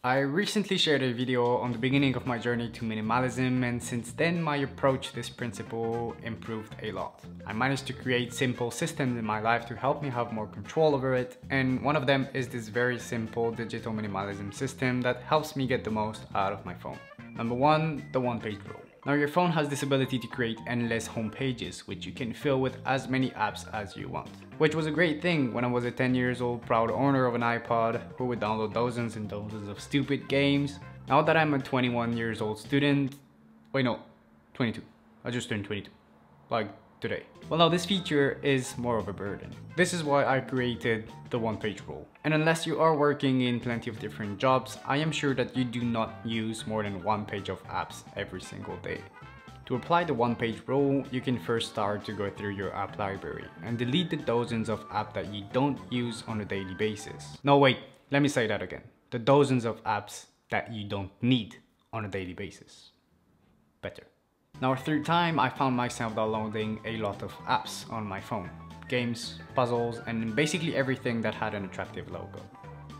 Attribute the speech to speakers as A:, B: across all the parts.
A: I recently shared a video on the beginning of my journey to minimalism, and since then my approach to this principle improved a lot. I managed to create simple systems in my life to help me have more control over it, and one of them is this very simple digital minimalism system that helps me get the most out of my phone. Number one, the one-page rule. Now your phone has this ability to create endless home pages, which you can fill with as many apps as you want. Which was a great thing when I was a 10 years old proud owner of an iPod who would download dozens and dozens of stupid games. Now that I'm a 21 years old student, wait no, 22. I just turned 22, like today. Well, now this feature is more of a burden. This is why I created the one-page rule. And unless you are working in plenty of different jobs, I am sure that you do not use more than one page of apps every single day. To apply the one-page rule, you can first start to go through your app library and delete the dozens of apps that you don't use on a daily basis. No, wait, let me say that again. The dozens of apps that you don't need on a daily basis. Better. Now through time, I found myself downloading a lot of apps on my phone. Games, puzzles, and basically everything that had an attractive logo.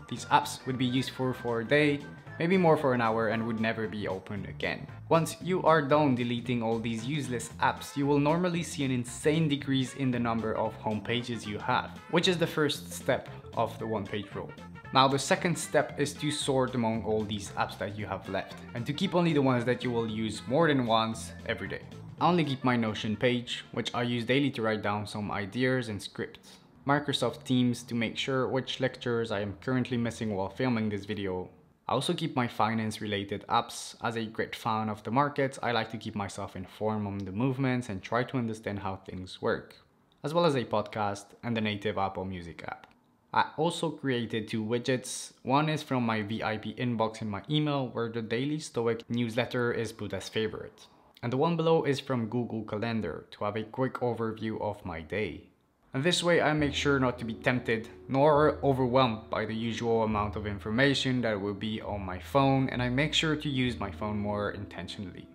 A: These apps would be useful for a day, maybe more for an hour, and would never be opened again. Once you are done deleting all these useless apps, you will normally see an insane decrease in the number of home pages you have, which is the first step of the one-page rule. Now the second step is to sort among all these apps that you have left, and to keep only the ones that you will use more than once every day. I only keep my Notion page, which I use daily to write down some ideas and scripts. Microsoft Teams to make sure which lectures I am currently missing while filming this video. I also keep my finance related apps. As a great fan of the markets, I like to keep myself informed on the movements and try to understand how things work, as well as a podcast and the native Apple Music app. I also created two widgets. One is from my VIP inbox in my email, where the Daily Stoic newsletter is put as favorite. And the one below is from Google Calendar to have a quick overview of my day. And this way I make sure not to be tempted nor overwhelmed by the usual amount of information that will be on my phone, and I make sure to use my phone more intentionally.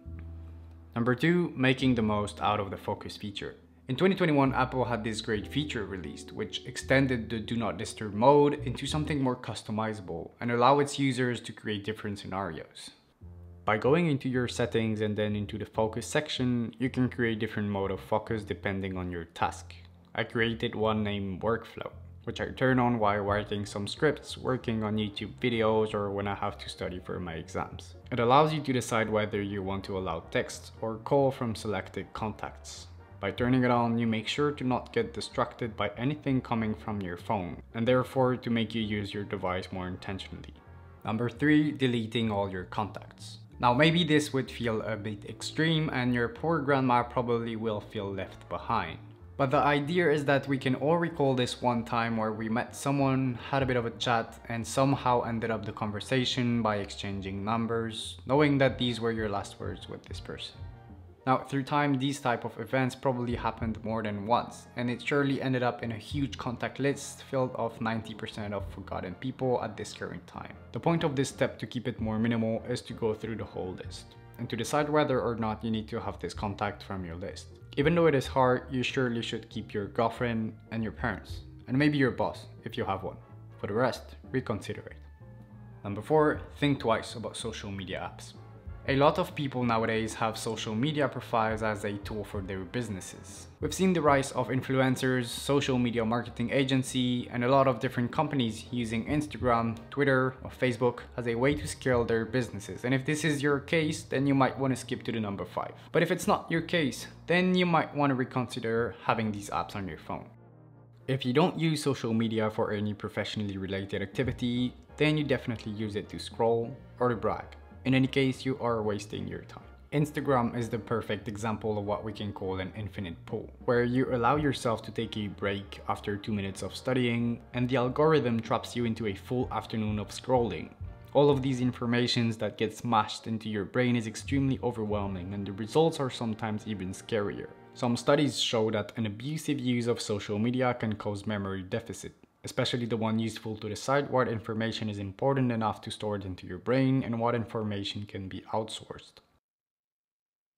A: Number two, making the most out of the focus feature. In 2021, Apple had this great feature released, which extended the Do Not Disturb mode into something more customizable and allow its users to create different scenarios. By going into your settings and then into the focus section, you can create different mode of focus depending on your task. I created one named Workflow, which I turn on while writing some scripts, working on YouTube videos, or when I have to study for my exams. It allows you to decide whether you want to allow text or call from selected contacts. By turning it on, you make sure to not get distracted by anything coming from your phone, and therefore to make you use your device more intentionally. Number three, deleting all your contacts. Now maybe this would feel a bit extreme and your poor grandma probably will feel left behind. But the idea is that we can all recall this one time where we met someone, had a bit of a chat, and somehow ended up the conversation by exchanging numbers, knowing that these were your last words with this person. Now, through time, these type of events probably happened more than once, and it surely ended up in a huge contact list filled of 90% of forgotten people at this current time. The point of this step to keep it more minimal is to go through the whole list, and to decide whether or not you need to have this contact from your list. Even though it is hard, you surely should keep your girlfriend and your parents, and maybe your boss if you have one. For the rest, reconsider it. Number four, think twice about social media apps. A lot of people nowadays have social media profiles as a tool for their businesses. We've seen the rise of influencers, social media marketing agency, and a lot of different companies using Instagram, Twitter, or Facebook as a way to scale their businesses. And if this is your case, then you might want to skip to the number 5. But if it's not your case, then you might want to reconsider having these apps on your phone. If you don't use social media for any professionally related activity, then you definitely use it to scroll or to brag. In any case, you are wasting your time. Instagram is the perfect example of what we can call an infinite pool, where you allow yourself to take a break after 2 minutes of studying, and the algorithm traps you into a full afternoon of scrolling. All of these informations that get smashed into your brain is extremely overwhelming, and the results are sometimes even scarier. Some studies show that an abusive use of social media can cause memory deficit, especially the one useful to decide what information is important enough to store it into your brain and what information can be outsourced.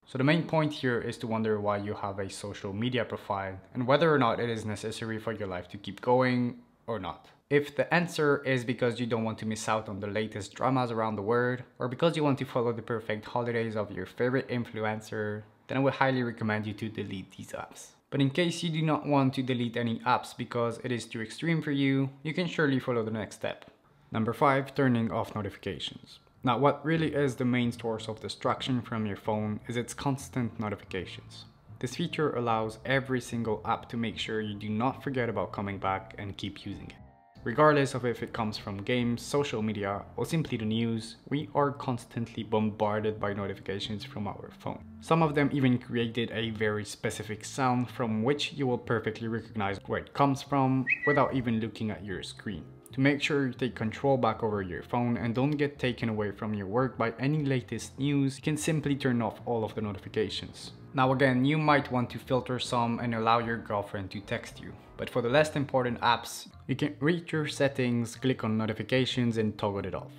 A: So the main point here is to wonder why you have a social media profile and whether or not it is necessary for your life to keep going or not. If the answer is because you don't want to miss out on the latest dramas around the world, or because you want to follow the perfect holidays of your favorite influencer, then I would highly recommend you to delete these apps. But in case you do not want to delete any apps because it is too extreme for you, you can surely follow the next step. Number 5, turning off notifications. Now, what really is the main source of distraction from your phone is its constant notifications. This feature allows every single app to make sure you do not forget about coming back and keep using it. Regardless of if it comes from games, social media, or simply the news, we are constantly bombarded by notifications from our phone. Some of them even created a very specific sound from which you will perfectly recognize where it comes from without even looking at your screen. To make sure you take control back over your phone and don't get taken away from your work by any latest news, you can simply turn off all of the notifications. Now again, you might want to filter some and allow your girlfriend to text you. But for the less important apps, you can reach your settings, click on notifications and toggle it off.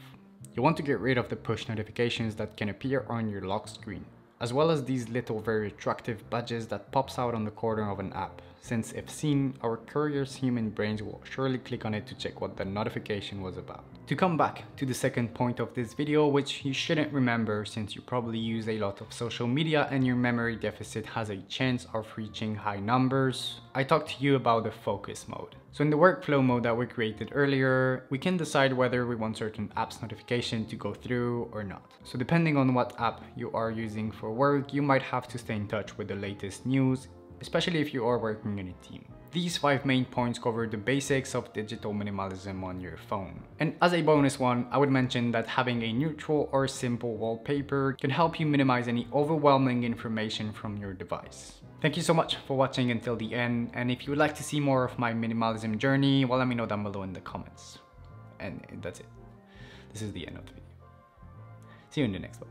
A: You want to get rid of the push notifications that can appear on your lock screen, as well as these little very attractive badges that pops out on the corner of an app, since if seen, our curious human brains will surely click on it to check what the notification was about. To come back to the second point of this video, which you shouldn't remember since you probably use a lot of social media and your memory deficit has a chance of reaching high numbers, I talked to you about the focus mode. So in the workflow mode that we created earlier, we can decide whether we want certain apps notification to go through or not. So depending on what app you are using for work, you might have to stay in touch with the latest news, especially if you are working in a team. These 5 main points cover the basics of digital minimalism on your phone. And as a bonus one, I would mention that having a neutral or simple wallpaper can help you minimize any overwhelming information from your device. Thank you so much for watching until the end, and if you would like to see more of my minimalism journey, well, let me know down below in the comments. And that's it. This is the end of the video. See you in the next one.